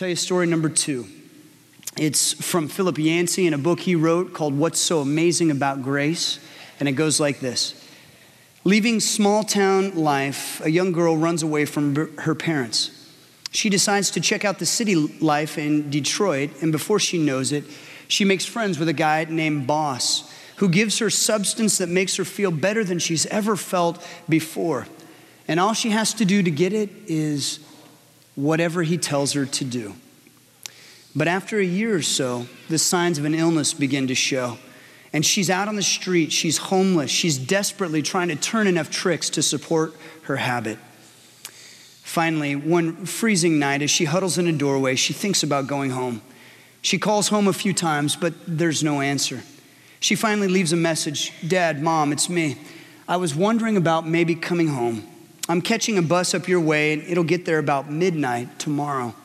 Tell you story number 2. It's from Phil Yancy in a book he wrote called What's So Amazing About Grace. And it goes like this. Leaving small town life, a young girl runs away from her parents. She decides to check out the city life in Detroit, and before she knows it, she makes friends with a guy named Boss, who gives her substance that makes her feel better than she's ever felt before. And all she has to do to get it is whatever he tells her to do. But after a year or so, the signs of an illness begin to show. And she's out on the street, she's homeless, she's desperately trying to turn enough tricks to support her habit. Finally, one freezing night, as she huddles in a doorway, she thinks about going home. She calls home a few times, but there's no answer. She finally leaves a message. Dad, Mom, it's me. I was wondering about maybe coming home. I'm catching a bus up your way, and it'll get there about midnight tomorrow.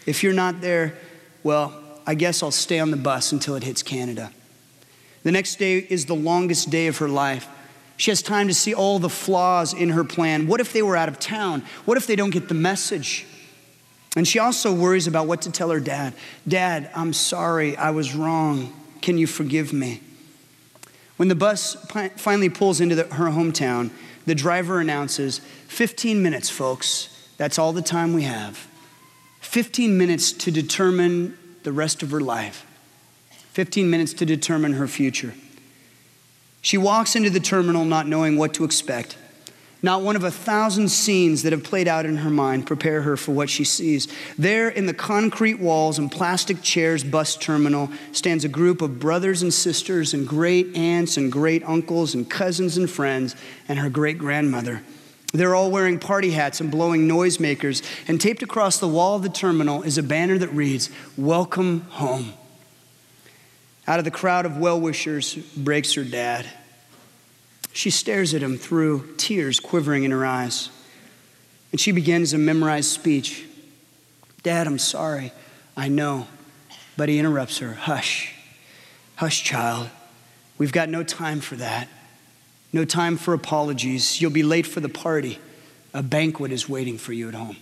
If you're not there, well, I guess I'll stay on the bus until it hits Canada. The next day is the longest day of her life. She has time to see all the flaws in her plan. What if they were out of town? What if they don't get the message? And she also worries about what to tell her dad. Dad, I'm sorry, I was wrong. Can you forgive me? When the bus finally pulls into her hometown, the driver announces, 15 minutes, folks. That's all the time we have. 15 minutes to determine the rest of her life. 15 minutes to determine her future. She walks into the terminal not knowing what to expect. Not one of 1,000 scenes that have played out in her mind prepare her for what she sees. There in the concrete walls and plastic chairs bus terminal stands a group of brothers and sisters and great aunts and great uncles and cousins and friends and her great grandmother. They're all wearing party hats and blowing noisemakers, and taped across the wall of the terminal is a banner that reads, "Welcome home." Out of the crowd of well-wishers breaks her dad. She stares at him through tears quivering in her eyes. And she begins a memorized speech. Dad, I'm sorry. I know. But he interrupts her. Hush. Hush, child. We've got no time for that. No time for apologies. You'll be late for the party. A banquet is waiting for you at home.